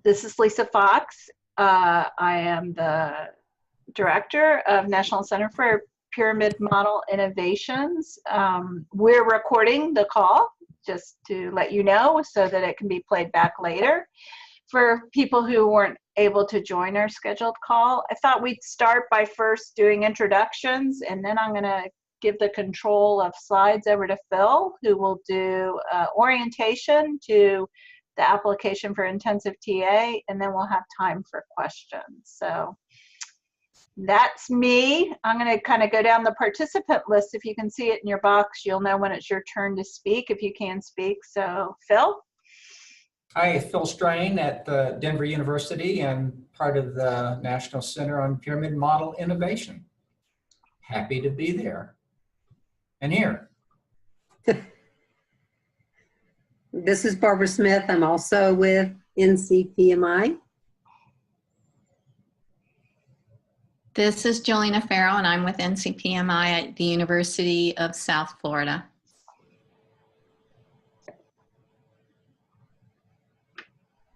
This is Lisa Fox. I am the Director of National Center for Pyramid Model Innovations. We're recording the call just to let you know so that it can be played back later. For people who weren't able to join our scheduled call, I thought we'd start by first doing introductions, and then I'm going to give the control of slides over to Phil, who will do orientation to the application for intensive TA, and then we'll have time for questions. So that's me. I'm going to kind of go down the participant list. If you can see it in your box, you'll know when it's your turn to speak, if you can speak. So Phil? Hi, Phil Strain at Denver University and part of the National Center on Pyramid Model Innovation. Happy to be there and here. This is Barbara Smith. I'm also with NCPMI. This is Jelena Farrell, and I'm with NCPMI at the University of South Florida.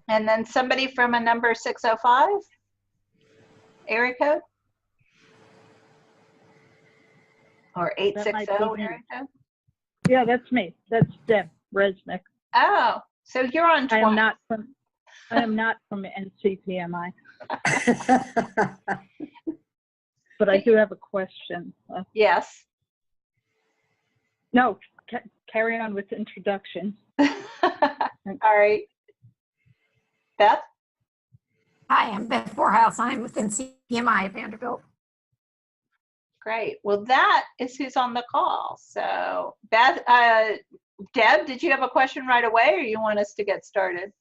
And then somebody from a number 605, area code? Or 860 area code? Yeah, that's me. That's Deb Resnick. Oh, so you're on 20. I am not from NCPMI, but I do have a question. Yes. No, carry on with the introduction. All right. Beth? Hi, I'm Beth Morehouse. I'm with NCPMI at Vanderbilt. Great. Well, that is who's on the call. So, Beth, Deb, did you have a question right away, or you want us to get started?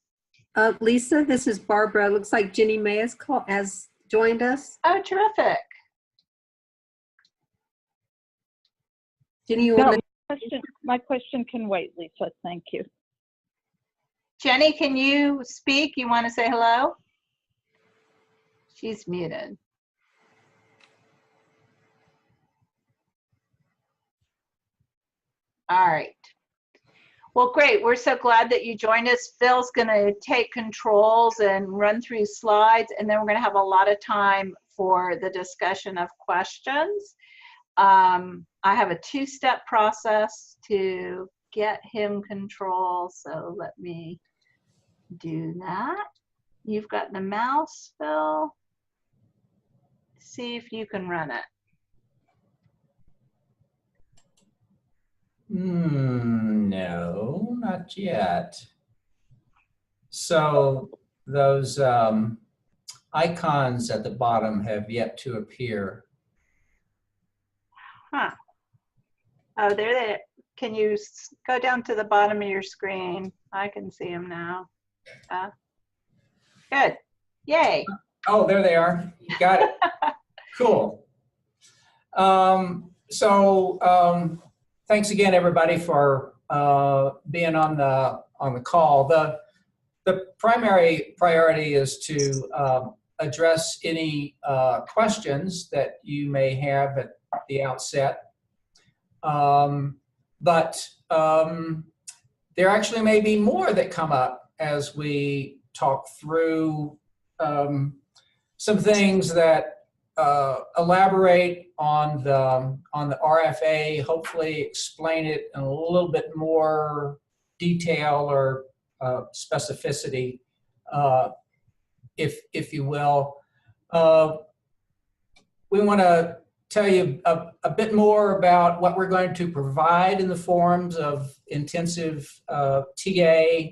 Lisa, this is Barbara. Looks like Jenny May has joined us. Oh, terrific. Jenny, you No, want my question can wait, Lisa. Thank you. Jenny, can you speak? You want to say hello? She's muted. All right. Well, great. We're so glad that you joined us. Phil's going to take controls and run through slides, and then we're going to have a lot of time for the discussion of questions. I have a two-step process to get him control, so let me do that. You've got the mouse, Phil. See if you can run it. No, not yet. So those icons at the bottom have yet to appear. Huh. Oh, there they are. Can you go down to the bottom of your screen? I can see them now. Good. Yay. Oh, there they are. Got it. Cool. Thanks again, everybody, for being on the call. The primary priority is to address any questions that you may have at the outset. But there actually may be more that come up as we talk through some things that elaborate on the RFA, hopefully explain it in a little bit more detail or specificity, if you will. We want to tell you a bit more about what we're going to provide in the forms of intensive TA,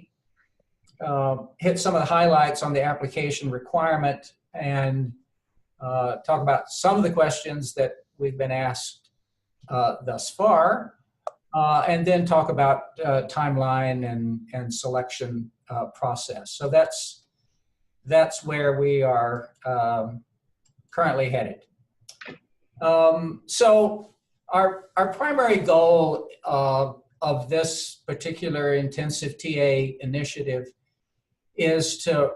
hit some of the highlights on the application requirement, and talk about some of the questions that we've been asked thus far, and then talk about timeline and selection process. So that's where we are currently headed. So our primary goal of this particular intensive TA initiative is to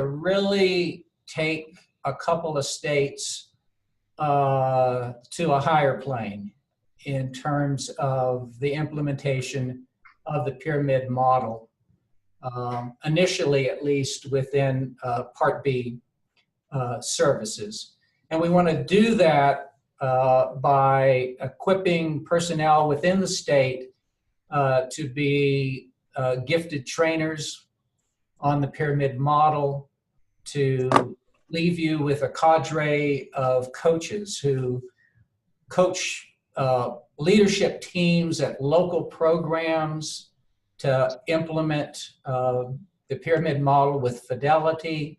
really take a couple of states to a higher plane in terms of the implementation of the pyramid model. initially at least within Part B services. And we want to do that by equipping personnel within the state to be gifted trainers on the pyramid model, to leave you with a cadre of coaches who coach leadership teams at local programs to implement the pyramid model with fidelity.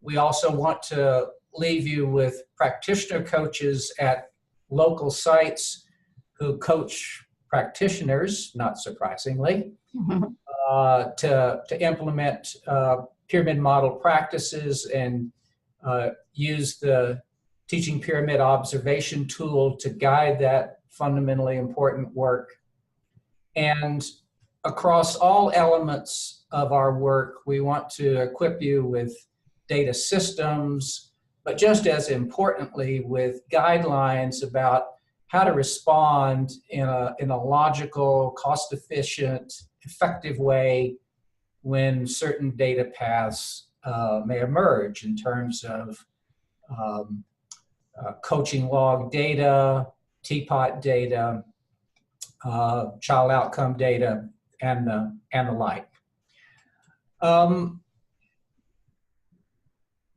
We also want to leave you with practitioner coaches at local sites who coach practitioners, not surprisingly, to implement pyramid model practices and use the teaching pyramid observation tool to guide that fundamentally important work. And across all elements of our work, we want to equip you with data systems, but just as importantly, with guidelines about how to respond in a logical, cost-efficient, effective way when certain data paths may emerge in terms of coaching log data, TPOT data, child outcome data, and the like.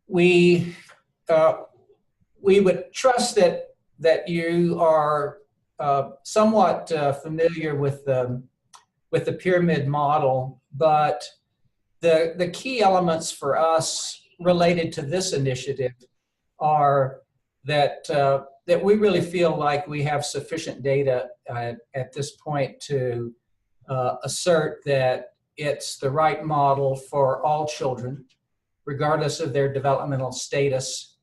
We would trust that you are somewhat familiar with the pyramid model, but the key elements for us related to this initiative are that we really feel like we have sufficient data at this point to assert that it's the right model for all children, regardless of their developmental status,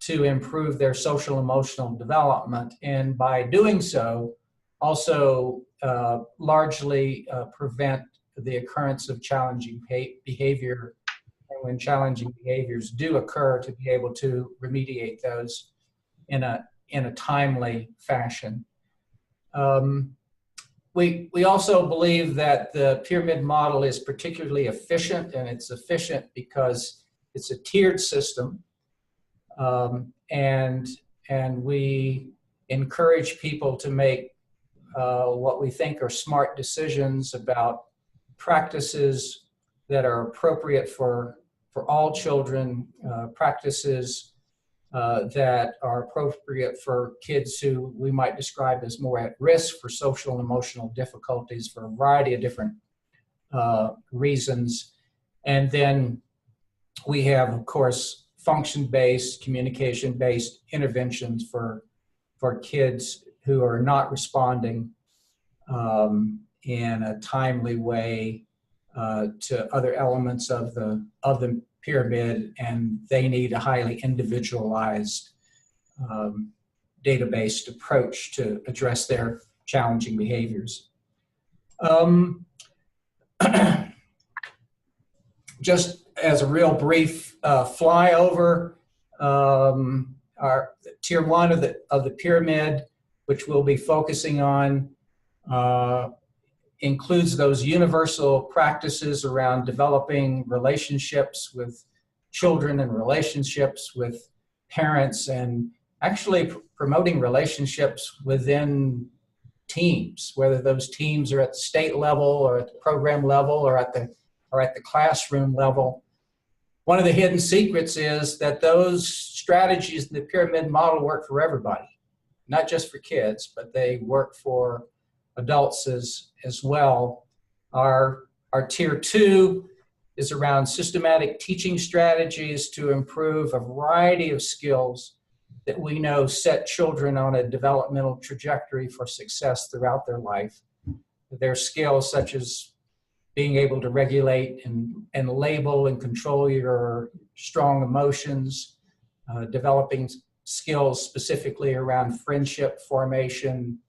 to improve their social emotional development, and by doing so, also largely prevent the occurrence of challenging behavior, and when challenging behaviors do occur, to be able to remediate those in a timely fashion. We also believe that the pyramid model is particularly efficient, and it's efficient because it's a tiered system, and we encourage people to make what we think are smart decisions about practices that are appropriate for all children, practices that are appropriate for kids who we might describe as more at risk for social and emotional difficulties for a variety of different reasons. And then we have, of course, function-based, communication-based interventions for kids who are not responding in a timely way to other elements of the pyramid, and they need a highly individualized, data-based approach to address their challenging behaviors. Just as a real brief flyover, our tier 1 of the pyramid, which we'll be focusing on, includes those universal practices around developing relationships with children and relationships with parents, and actually promoting relationships within teams, whether those teams are at the state level or at the program level or at the classroom level. One of the hidden secrets is that those strategies in the pyramid model work for everybody, not just for kids, but they work for adults as well. Our tier 2 is around systematic teaching strategies to improve a variety of skills that we know set children on a developmental trajectory for success throughout their life. Their skills such as being able to regulate and label and control your strong emotions, developing skills specifically around friendship formation,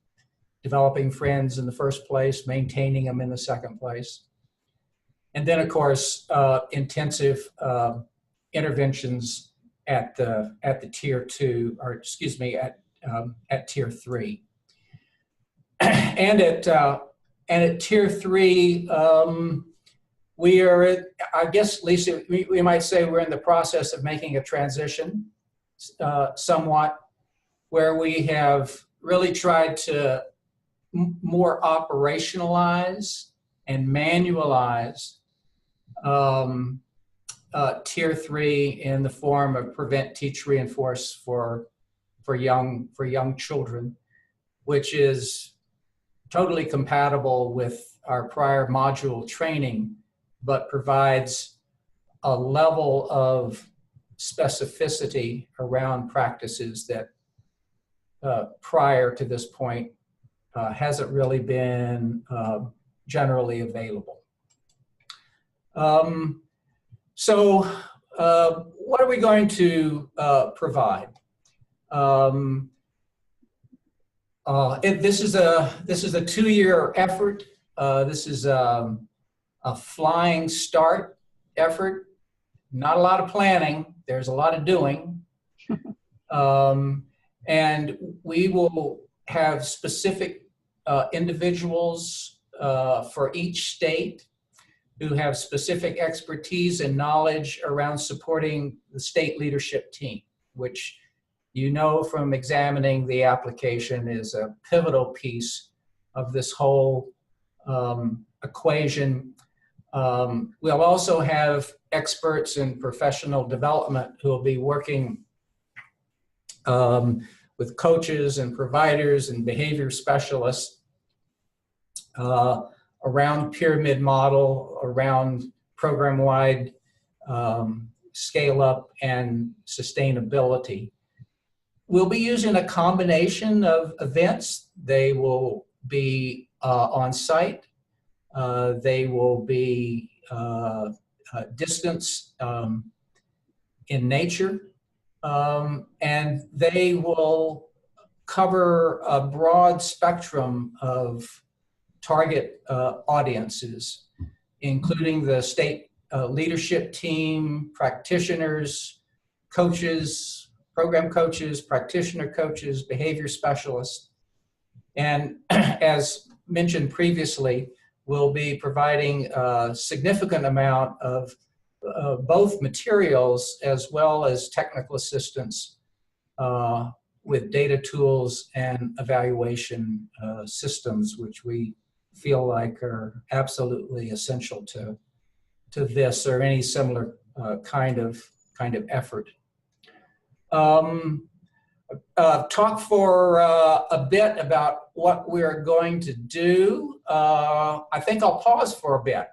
developing friends in the first place, maintaining them in the second place. And then, of course, intensive interventions at the tier 2, or excuse me, at tier 3. And at tier 3, we are, I guess, Lisa, we might say we're in the process of making a transition somewhat, where we have really tried to more operationalize and manualize Tier 3 in the form of prevent, teach, reinforce for young children, which is totally compatible with our prior module training, but provides a level of specificity around practices that prior to this point hasn't really been generally available. So what are we going to provide? This is a 2-year effort. This is a flying start effort. Not a lot of planning. There's a lot of doing. And we will have specific individuals for each state who have specific expertise and knowledge around supporting the state leadership team, which you know from examining the application is a pivotal piece of this whole equation. We'll also have experts in professional development who will be working with coaches and providers and behavior specialists around pyramid model, around program-wide scale-up and sustainability. We'll be using a combination of events. They will be on site. They will be distance in nature. And they will cover a broad spectrum of target audiences, including the state leadership team, practitioners, coaches, program coaches, practitioner coaches, behavior specialists. And as mentioned previously, we'll be providing a significant amount of both materials as well as technical assistance with data tools and evaluation systems, which we feel like are absolutely essential to this or any similar kind of effort. Talk for a bit about what we're going to do. I think I'll pause for a bit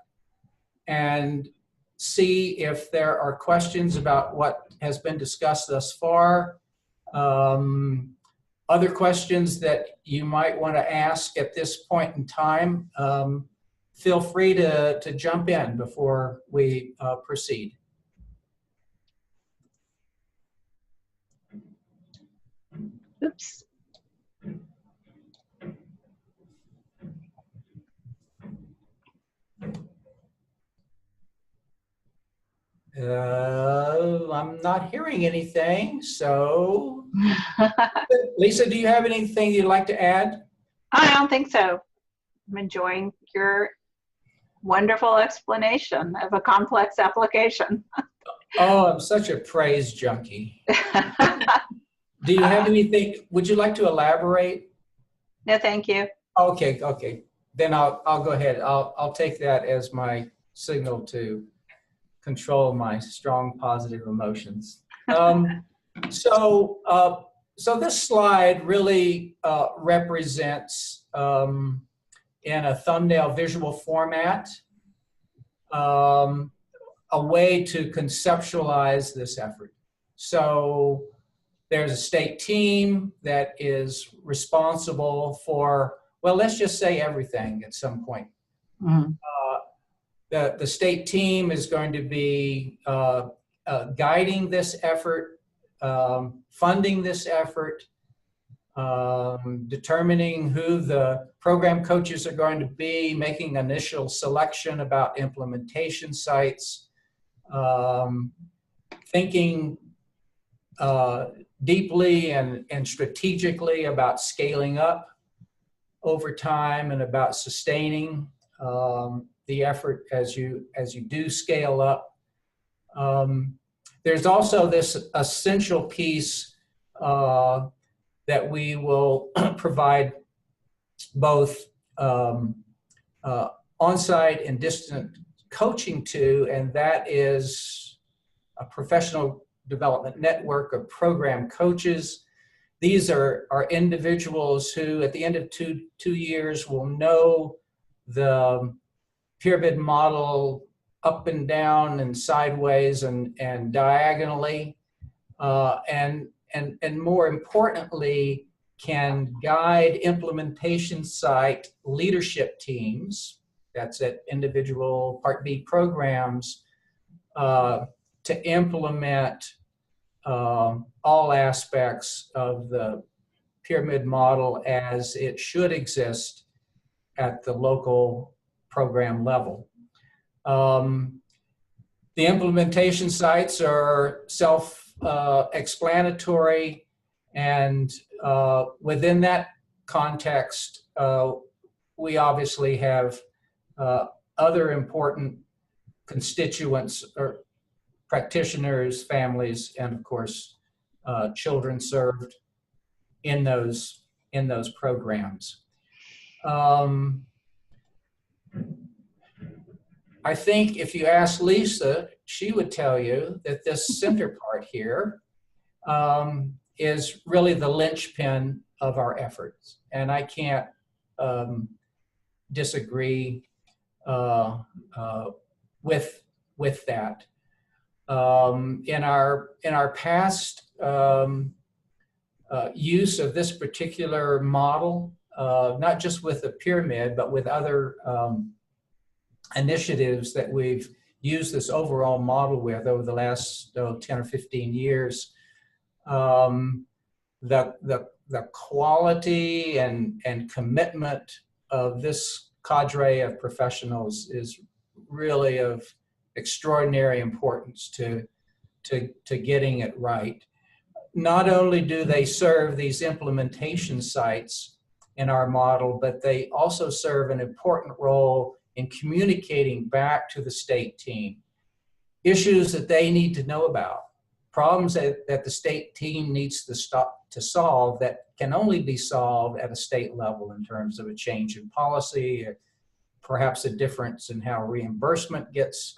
and see if there are questions about what has been discussed thus far. Other questions that you might want to ask at this point in time, feel free to jump in before we proceed. Oops. I'm not hearing anything, so. Lisa, do you have anything you'd like to add? I don't think so. I'm enjoying your wonderful explanation of a complex application. Oh, I'm such a praise junkie. Do you have anything, would you like to elaborate? No, thank you. Okay. Then I'll go ahead. I'll take that as my signal to control my strong positive emotions. So this slide really represents, in a thumbnail visual format, a way to conceptualize this effort. So there's a state team that is responsible for, well, let's just say everything at some point. Mm-hmm. The state team is going to be guiding this effort, funding this effort, determining who the program coaches are going to be, making initial selection about implementation sites, thinking deeply and strategically about scaling up over time and about sustaining the effort as you do scale up. There's also this essential piece that we will provide both on-site and distant coaching to, and that is a professional development network of program coaches. These are individuals who at the end of two years will know the pyramid model up and down and sideways and diagonally, and more importantly, can guide implementation site leadership teams, that's at individual Part B programs, to implement all aspects of the pyramid model as it should exist at the local program level. The implementation sites are self-explanatory, and within that context, we obviously have other important constituents or practitioners, families, and of course, children served in those programs. I think if you ask Lisa, she would tell you that this center part here is really the linchpin of our efforts. And I can't disagree with that. In our past use of this particular model, not just with the pyramid, but with other initiatives that we've used this overall model with over the last 10 or 15 years, the quality and commitment of this cadre of professionals is really of extraordinary importance to getting it right. Not only do they serve these implementation sites in our model, but they also serve an important role in communicating back to the state team issues that they need to know about, problems that the state team needs to solve that can only be solved at a state level in terms of a change in policy, perhaps a difference in how reimbursement gets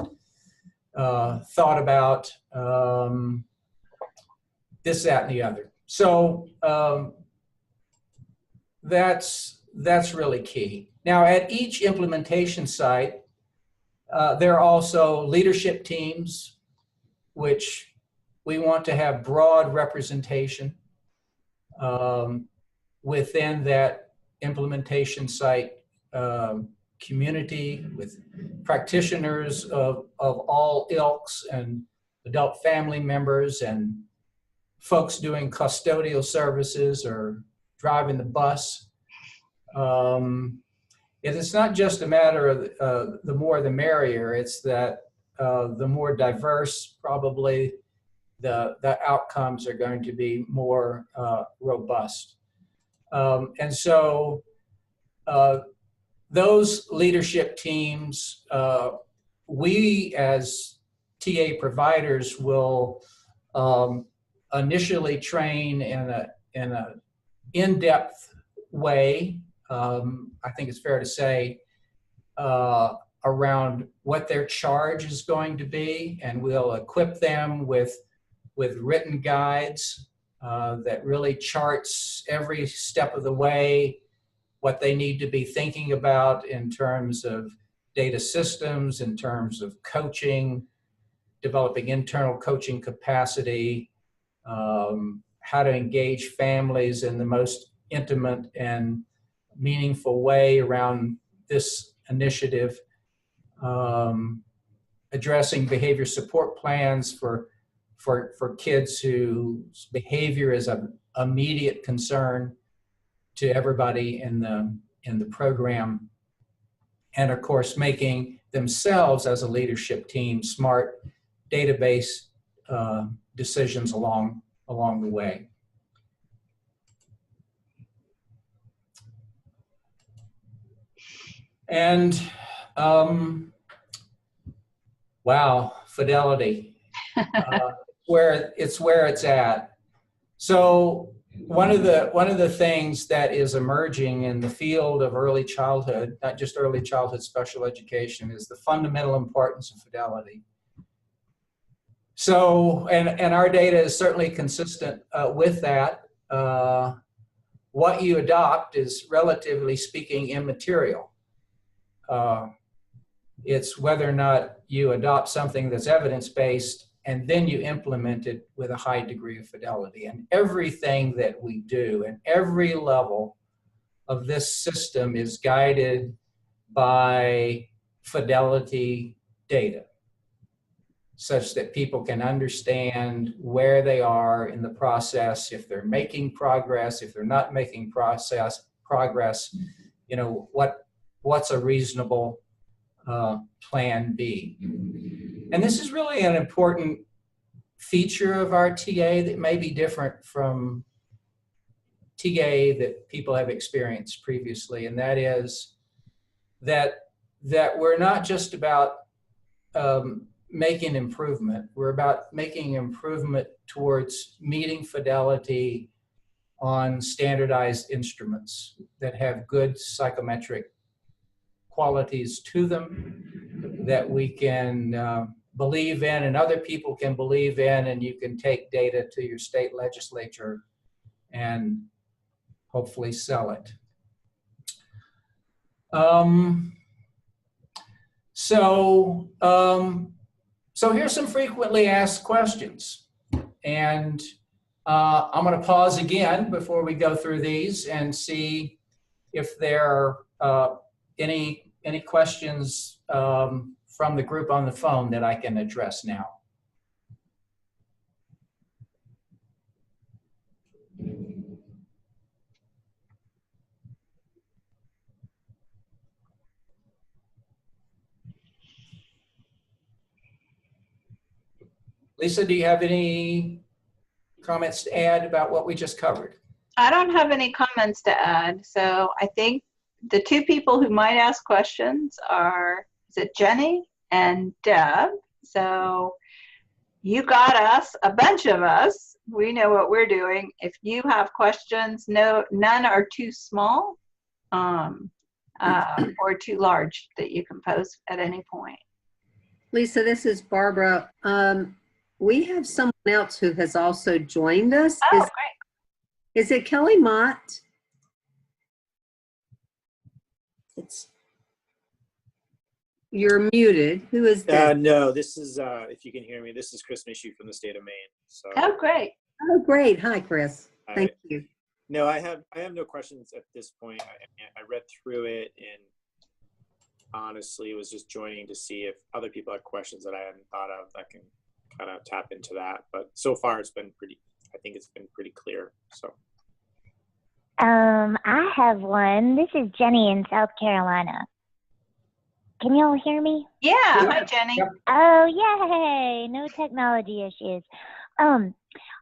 thought about, this, that, and the other. So that's really key. Now, at each implementation site, there are also leadership teams, which we want to have broad representation within that implementation site community, with practitioners of all ilks and adult family members and folks doing custodial services or driving the bus. It's not just a matter of the more the merrier, it's that the more diverse probably the outcomes are going to be more robust. And so those leadership teams, we as TA providers will initially train in a in-depth way, I think it's fair to say, around what their charge is going to be, and we'll equip them with written guides that really charts every step of the way what they need to be thinking about in terms of data systems, in terms of coaching, developing internal coaching capacity, how to engage families in the most intimate and meaningful way around this initiative, addressing behavior support plans for kids whose behavior is of immediate concern to everybody in the program, and of course making themselves as a leadership team smart database decisions along the way. And Wow, fidelity. Where it's at. So one of the things that is emerging in the field of early childhood, not just early childhood special education, is the fundamental importance of fidelity. So, and our data is certainly consistent with that. What you adopt is, relatively speaking, immaterial. It's whether or not you adopt something that's evidence-based and then you implement it with a high degree of fidelity. And everything that we do and every level of this system is guided by fidelity data, such that people can understand where they are in the process, if they're making progress, if they're not making progress, you know, what's a reasonable plan B. And this is really an important feature of our TA that may be different from TA that people have experienced previously, and that is that we're not just about making improvement. We're about making improvement towards meeting fidelity on standardized instruments that have good psychometric qualities to them, that we can believe in and other people can believe in, and you can take data to your state legislature and hopefully sell it. So here's some frequently asked questions. And I'm going to pause again before we go through these and see if there are any questions from the group on the phone that I can address now. Lisa, do you have any comments to add about what we just covered? I don't have any comments to add. So I think the two people who might ask questions are, is it Jenny and Deb? So you got us, a bunch of us. We know what we're doing. If you have questions, none are too small or too large that you can pose at any point. Lisa, this is Barbara. We have someone else who has also joined us. Oh, great. Is it Kelly Mott? You're muted. Who is that? No, this is, if you can hear me, this is Chris Mishu from the state of Maine. So. Oh, great. Oh, great. Hi, Chris. Thank you. No, I have no questions at this point. I read through it and honestly was just joining to see if other people had questions that I hadn't thought of. I can kind of tap into that. But so far it's been pretty, I think it's been pretty clear. So. I have one. This is Jenny in South Carolina. Can y'all hear me? Yeah. Hi, Jenny. Yep. Oh, yay. No technology issues. And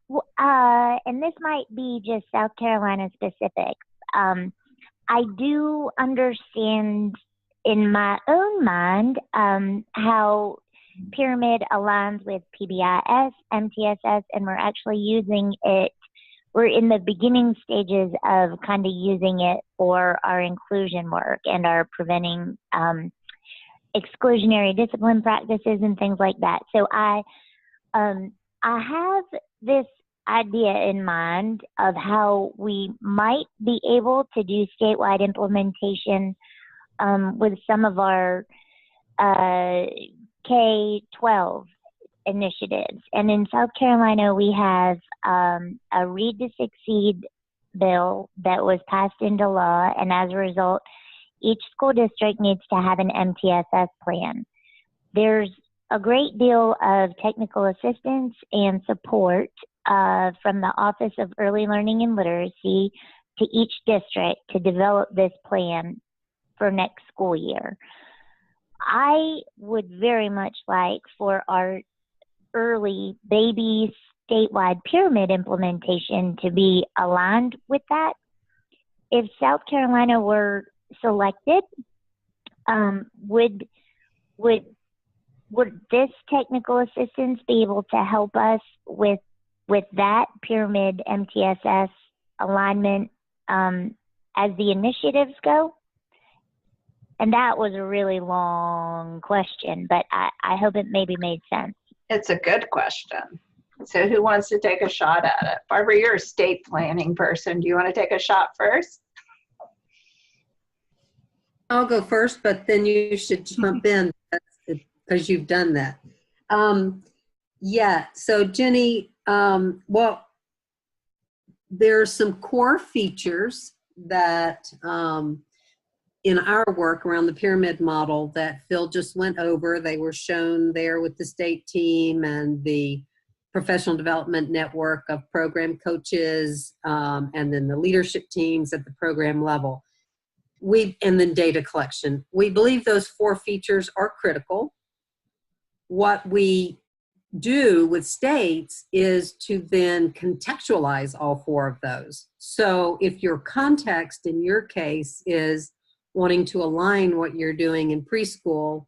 this might be just South Carolina specific. I do understand in my own mind how Pyramid aligns with PBIS, MTSS, and we're actually using it. We're in the beginning stages of kind of using it for our inclusion work and our preventing exclusionary discipline practices and things like that. So I have this idea in mind of how we might be able to do statewide implementation with some of our K-12 initiatives. And in South Carolina, we have a Read to Succeed bill that was passed into law, and as a result, each school district needs to have an MTSS plan. There's a great deal of technical assistance and support from the Office of Early Learning and Literacy to each district to develop this plan for next school year. I would very much like for our early baby statewide pyramid implementation to be aligned with that. If South Carolina were selected, Would this technical assistance be able to help us with that pyramid MTSS alignment as the initiatives go? And that was a really long question, but I hope it maybe made sense. It's a good question. So who wants to take a shot at it? Barbara, you're a state planning person. Do you want to take a shot first? I'll go first, but then you should jump in because you've done that. Yeah, so Jenny, well, there's some core features that in our work around the pyramid model that Phil just went over. They were shown there with the state team and the professional development network of program coaches, and then the leadership teams at the program level. And then data collection. We believe those 4 features are critical. What we do with states is to then contextualize all 4 of those. So if your context in your case is wanting to align what you're doing in preschool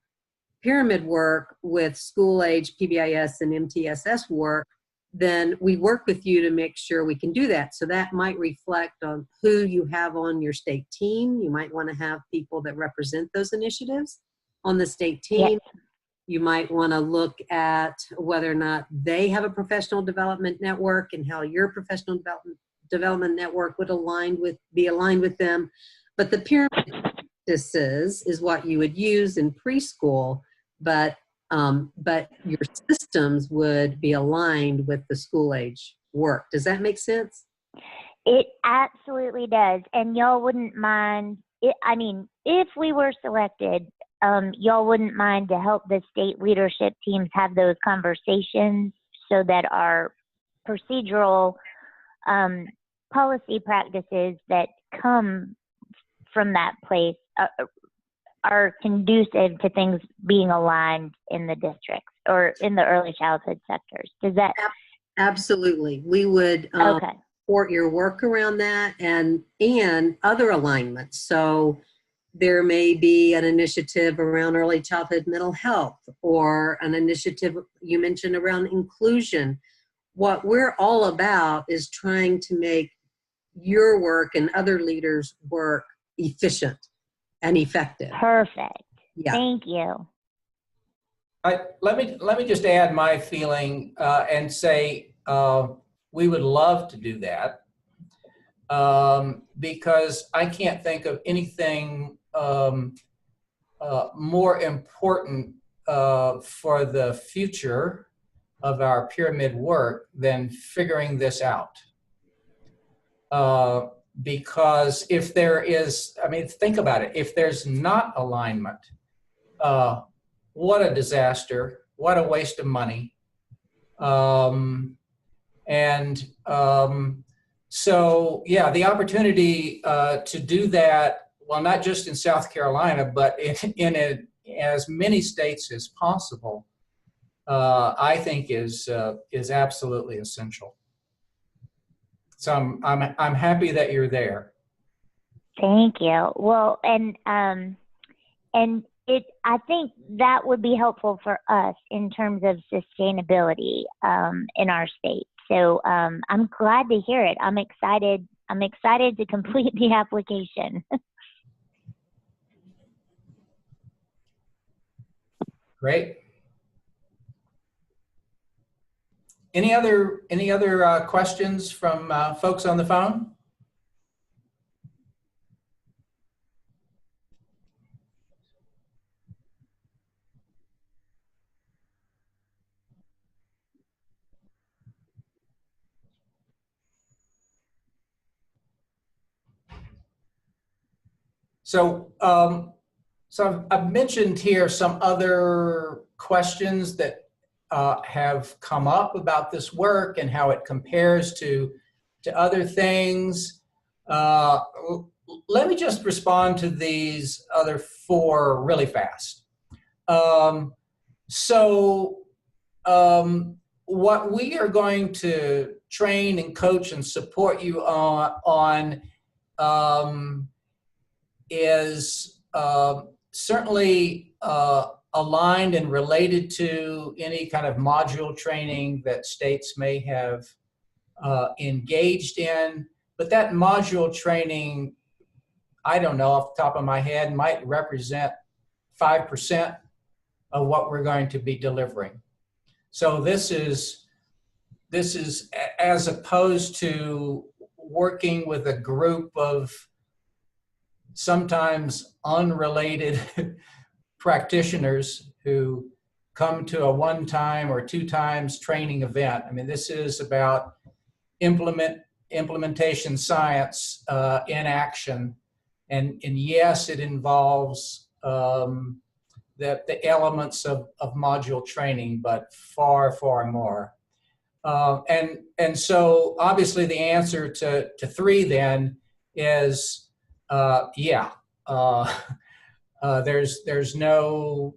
pyramid work with school age PBIS and MTSS work, then we work with you to make sure we can do that. So that might reflect on who you have on your state team. You might want to have people that represent those initiatives on the state team. Yes. You might want to look at whether or not they have a professional development network and how your professional development network would be aligned with them. But the pyramid practices is what you would use in preschool, but your systems would be aligned with the school age work. Does that make sense? It absolutely does. And y'all wouldn't mind, if we were selected, y'all wouldn't mind to help the state leadership teams have those conversations so that our procedural policy practices that come from that place are conducive to things being aligned in the districts or in the early childhood sectors. Does that? Absolutely. We would support your work around that and other alignments. So there may be an initiative around early childhood mental health or an initiative you mentioned around inclusion. What we're all about is trying to make your work and other leaders' work efficient and effective. Perfect. Yeah. Thank you. Let me just add my feeling and say we would love to do that because I can't think of anything more important for the future of our pyramid work than figuring this out. Because if there is, think about it, if there's not alignment, what a disaster, what a waste of money. So yeah, the opportunity to do that, well, not just in South Carolina, but in as many states as possible, I think is absolutely essential. So I'm happy that you're there. Thank you. Well, and I think that would be helpful for us in terms of sustainability in our state. So I'm glad to hear it. I'm excited to complete the application. Great. Any other questions from folks on the phone? So I've mentioned here some other questions that have come up about this work and how it compares to other things. Let me just respond to these other 4 really fast. What we are going to train and coach and support you on is certainly aligned and related to any kind of module training that states may have engaged in. But that module training, I don't know off the top of my head, might represent 5% of what we're going to be delivering. So this is as opposed to working with a group of sometimes unrelated practitioners who come to a one-time or two times training event. I mean, this is about implementation science in action. And yes, it involves the elements of module training, but far, far more. And so obviously the answer to 3 then is yeah. There's no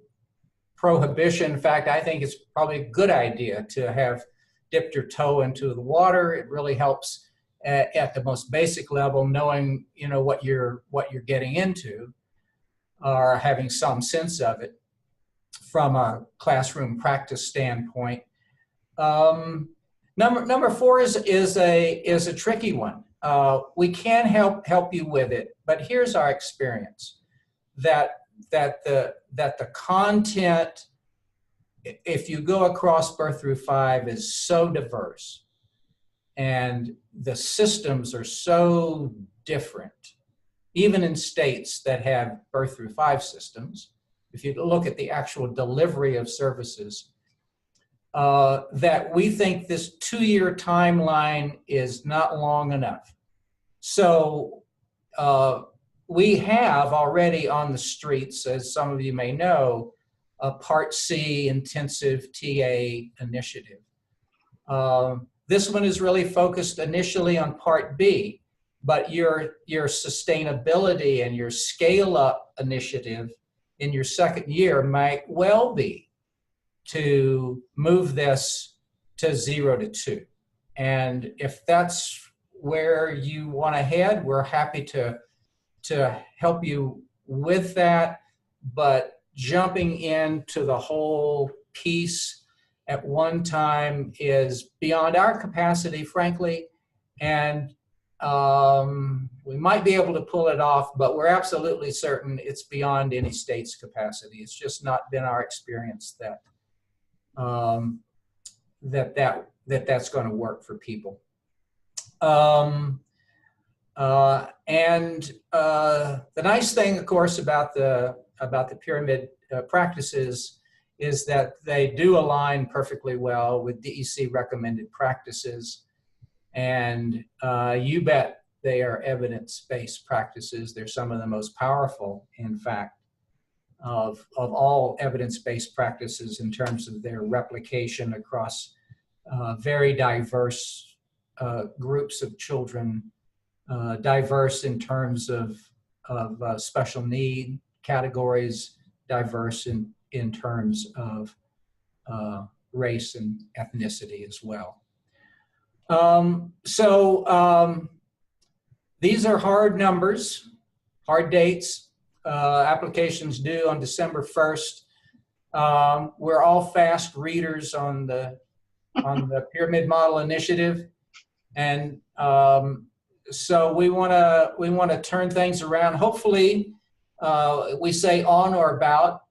prohibition. In fact, I think it's probably a good idea to have dipped your toe into the water. It really helps at the most basic level, knowing what you're getting into, or having some sense of it from a classroom practice standpoint. Number 4 is a tricky one. We can help you with it, but here's our experience: that the content, if you go across birth through 5, is so diverse, and the systems are so different, even in states that have birth through 5 systems. If you look at the actual delivery of services, that we think this 2-year timeline is not long enough. So we have already on the streets, as some of you may know, a Part C Intensive TA initiative. This one is really focused initially on Part B, but your sustainability and your scale-up initiative in your 2nd year might well be to move this to 0 to 2. And if that's where you want to head, we're happy to help you with that. But jumping into the whole piece at one time is beyond our capacity, frankly, and we might be able to pull it off, but we're absolutely certain it's beyond any state's capacity. It's just not been our experience that that's going to work for people. And the nice thing, of course, about the pyramid practices is that they do align perfectly well with DEC recommended practices. And you bet they are evidence-based practices. They're some of the most powerful, in fact, of all evidence-based practices in terms of their replication across very diverse groups of children, diverse in terms of special need categories, diverse in terms of race and ethnicity as well. These are hard numbers, hard dates. Applications due on December 1st. We're all fast readers on the Pyramid Model Initiative, and so we want to turn things around. Hopefully, we say on or about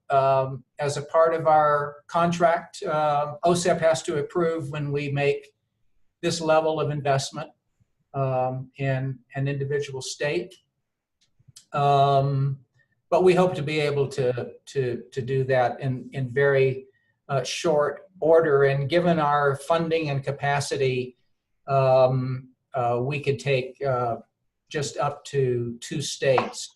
as a part of our contract. OSEP has to approve when we make this level of investment in an individual state. But we hope to be able to do that in very short order. And given our funding and capacity, we could take just up to 2 states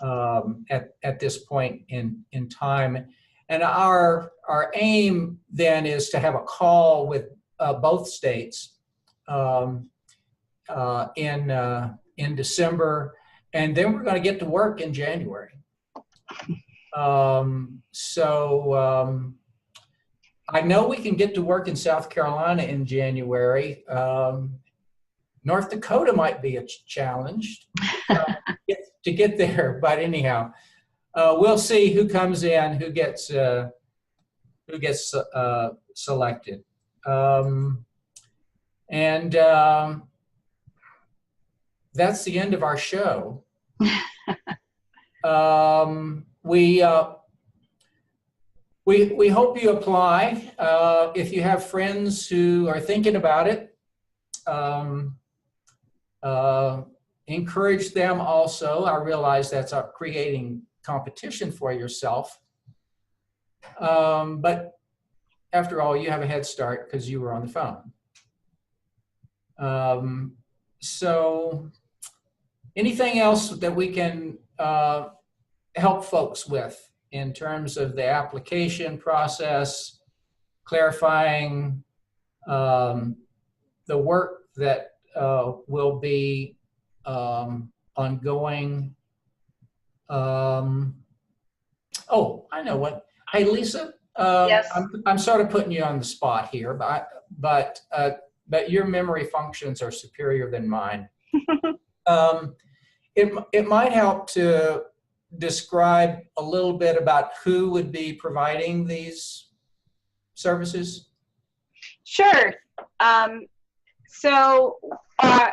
at this point in time. And our aim then is to have a call with both states in December, and then we're going to get to work in January. I know we can get to work in South Carolina in January. North Dakota might be a challenge to get there, but anyhow, we'll see who comes in, who gets selected. That's the end of our show. We hope you apply. If you have friends who are thinking about it, encourage them also. I realize that's creating competition for yourself. But after all, you have a head start because you were on the phone. So anything else that we can help folks with in terms of the application process, clarifying the work that will be ongoing? Oh, I know what. Hey, Lisa. Yes. I'm sort of putting you on the spot here, but your memory functions are superior than mine. It might help to describe a little bit about who would be providing these services. Sure. So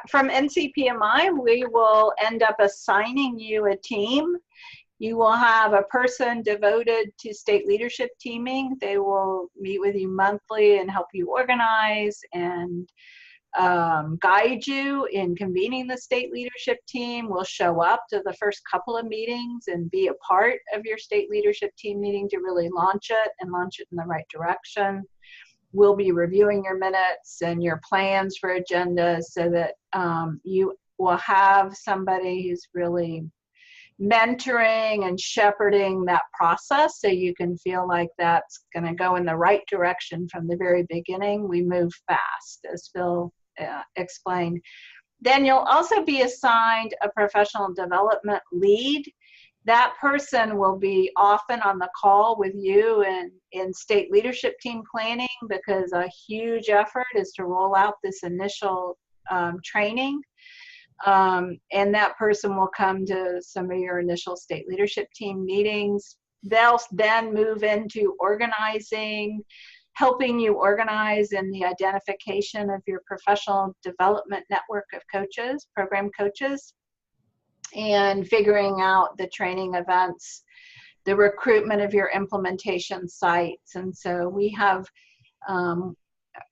from NCPMI, we will end up assigning you a team. You will have a person devoted to state leadership teaming. They will meet with you monthly and help you organize and guide you in convening the state leadership team. Will show up to the first couple of meetings and be a part of your state leadership team meeting to really launch it and launch it in the right direction. We'll be reviewing your minutes and your plans for agendas so that you will have somebody who's really mentoring and shepherding that process so you can feel like that's going to go in the right direction from the very beginning. We move fast, as Phil explained. Then you'll also be assigned a professional development lead. That person will be often on the call with you in state leadership team planning, because a huge effort is to roll out this initial training. And that person will come to some of your initial state leadership team meetings. They'll then move into organizing, helping you organize in the identification of your professional development network of coaches, program coaches, and figuring out the training events, the recruitment of your implementation sites. And so we have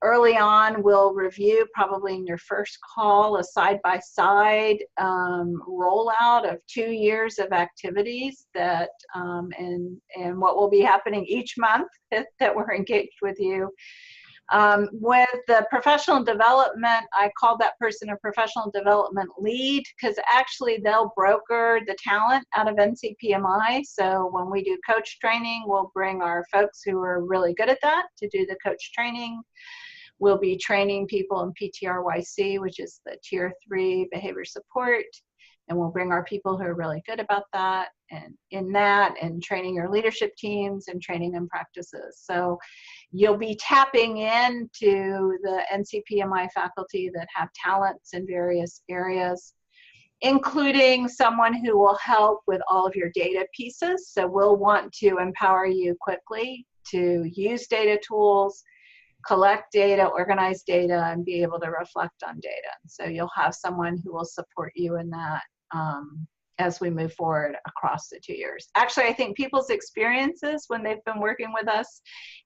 early on, we'll review probably in your first call a side-by-side rollout of 2 years of activities that and what will be happening each month that we're engaged with you. With the professional development, I call that person a professional development lead, because actually they'll broker the talent out of NCPMI. So when we do coach training, we'll bring our folks who are really good at that to do the coach training. We'll be training people in PTRYC, which is the Tier 3 behavior support. And we'll bring our people who are really good about that and in that, and training your leadership teams and training them practices. So you'll be tapping into the NCPMI faculty that have talents in various areas, including someone who will help with all of your data pieces. So we'll want to empower you quickly to use data tools, collect data, organize data, and be able to reflect on data. So you'll have someone who will support you in that as we move forward across the 2 years. Actually, I think people's experiences when they've been working with us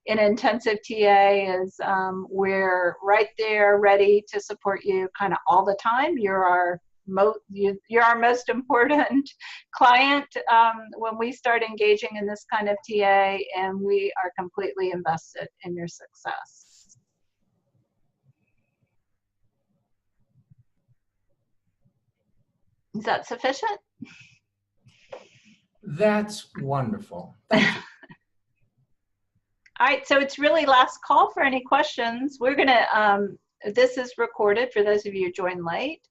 in intensive TA is we're right there ready to support you kind of all the time. You're our most important client when we start engaging in this kind of TA, and we are completely invested in your success. Is that sufficient? That's wonderful. Thank you. All right, so it's really last call for any questions. We're gonna, this is recorded for those of you who joined late,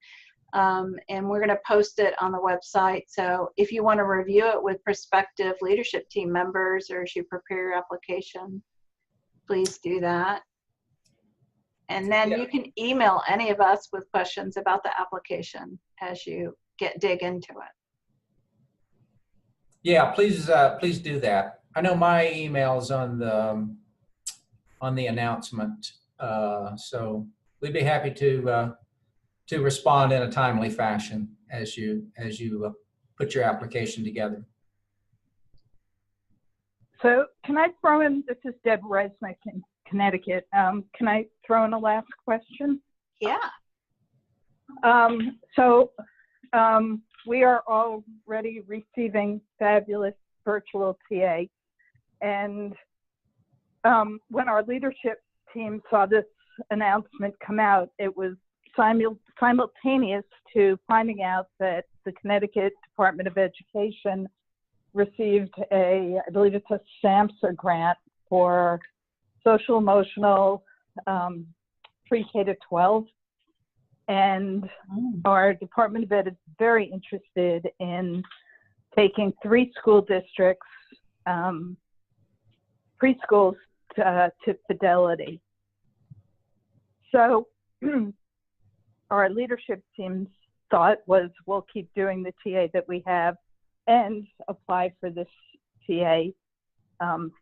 and we're gonna post it on the website. So if you wanna review it with prospective leadership team members, or as you prepare your application, please do that. And then you can email any of us with questions about the application as you dig into it. Yeah, please do that. I know my email's on the announcement, so we'd be happy to respond in a timely fashion as you put your application together. So can I throw in, this is Deb Resnick in Connecticut. Can I throw in a last question? Yeah. We are already receiving fabulous virtual TA. And when our leadership team saw this announcement come out, it was simultaneous to finding out that the Connecticut Department of Education received I believe it's a SAMHSA grant for social emotional pre-K to 12. And our Department of Ed is very interested in taking 3 school districts, preschools to Fidelity. So our leadership team's thought was we'll keep doing the TA that we have and apply for this TA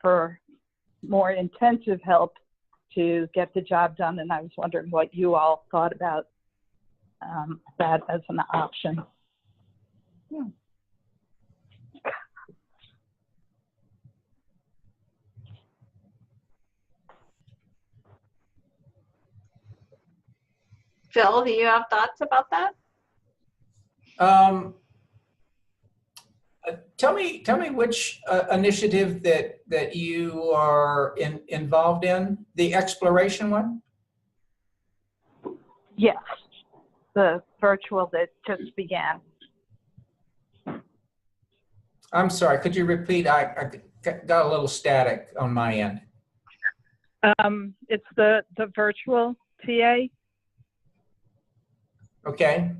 for more intensive help to get the job done. And I was wondering what you all thought about that as an option. Yeah. Phil, do you have thoughts about that? Tell me which initiative that you are involved in, the exploration one? Yes, the virtual that just began. I'm sorry, could you repeat? I got a little static on my end. It's the virtual TA. Okay.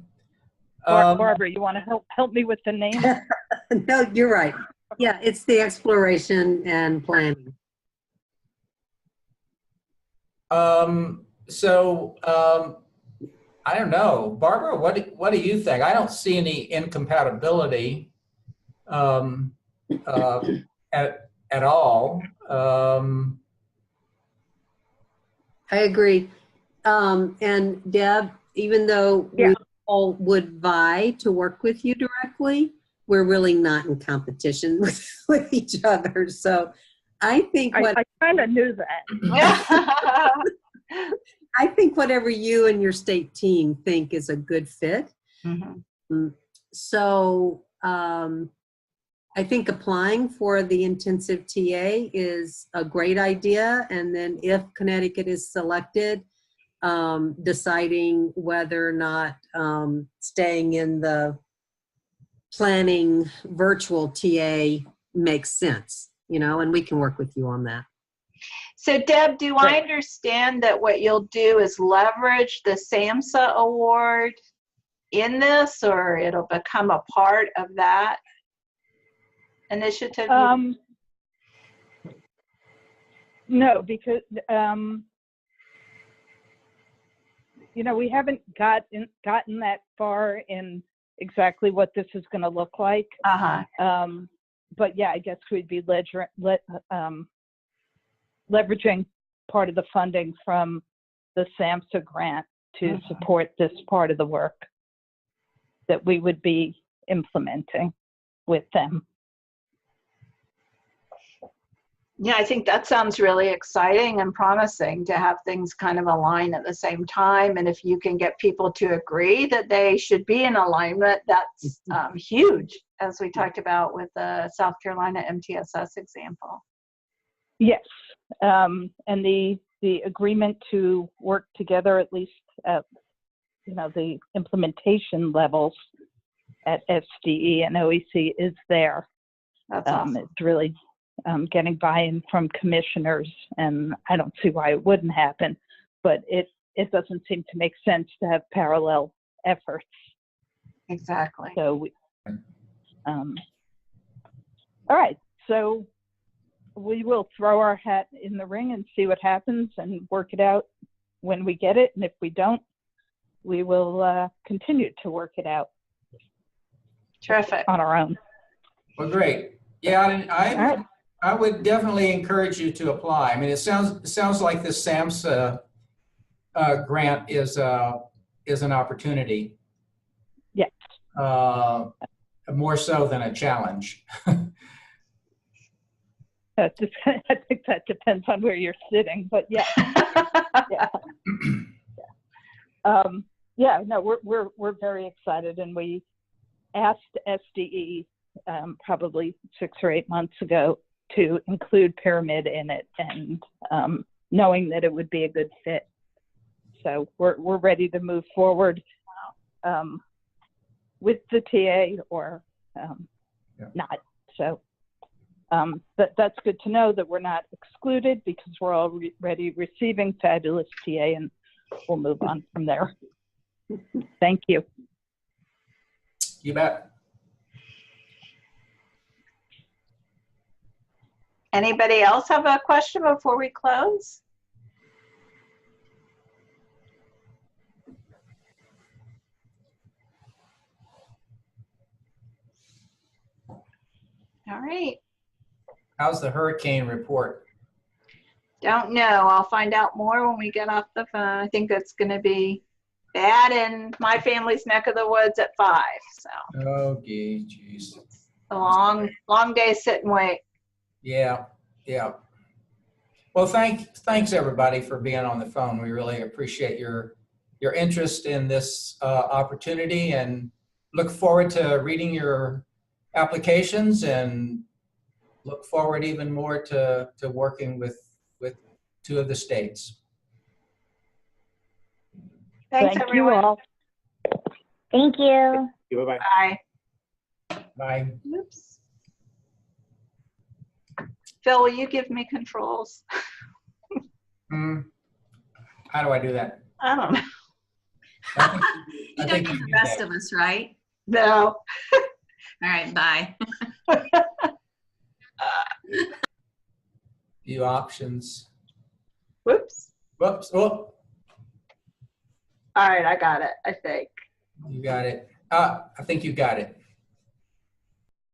Barbara, you want to help me with the name? No, you're right. Yeah, it's the exploration and planning. I don't know, Barbara. What do you think? I don't see any incompatibility at all. I agree. And Deb, even though Yeah. we all would vie to work with you directly, we're really not in competition with each other. So I think I kind of knew that. I think whatever you and your state team think is a good fit. Mm-hmm. So I think applying for the intensive TA is a great idea. And then if Connecticut is selected, deciding whether or not staying in the planning virtual TA makes sense, and we can work with you on that. So Deb, do I understand that what you'll do is leverage the SAMHSA award in this, or it'll become a part of that initiative? No, because we haven't gotten that far in exactly what this is going to look like. But yeah, I guess we'd be leveraging part of the funding from the SAMHSA grant to support this part of the work that we would be implementing with them. Yeah, I think that sounds really exciting and promising to have things kind of align at the same time. And if you can get people to agree that they should be in alignment, that's huge, as we talked about with the South Carolina MTSS example. Yes, and the agreement to work together, at least at the implementation levels at SDE and OEC, is there. That's awesome. It's really getting buy-in from commissioners, and I don't see why it wouldn't happen, but it doesn't seem to make sense to have parallel efforts. Exactly. So, all right, so we will throw our hat in the ring and see what happens and work it out when we get it, and if we don't, we will continue to work it out. Terrific. On our own. Well, great. Yeah, All right. I would definitely encourage you to apply. I mean, it sounds like this SAMHSA grant is an opportunity. Yes. More so than a challenge. I think that depends on where you're sitting, but yeah. Yeah. Yeah, no, we're very excited, and we asked SDE probably 6 or 8 months ago to include Pyramid in it, and knowing that it would be a good fit. So we're ready to move forward with the TA or not. So that's good to know that we're not excluded, because we're already receiving fabulous TA, and we'll move on from there. Thank you. You bet. Anybody else have a question before we close? All right. How's the hurricane report? Don't know. I'll find out more when we get off the phone. I think it's going to be bad in my family's neck of the woods at 5. So. Oh, geez. A long day sit and wait. Yeah. Well, thanks everybody for being on the phone. We really appreciate your interest in this opportunity, and look forward to reading your applications, and look forward even more to working with 2 of the states. Thanks, Thank you everyone. all. Thank you. Bye-bye. Bye. Bye. Oops. Phil, will you give me controls? How do I do that? I don't know. You don't get the rest of us, right? No. All right, bye. View options. Whoops. Whoops. Oh, All right, I got it, I think. you got it. I think you got it.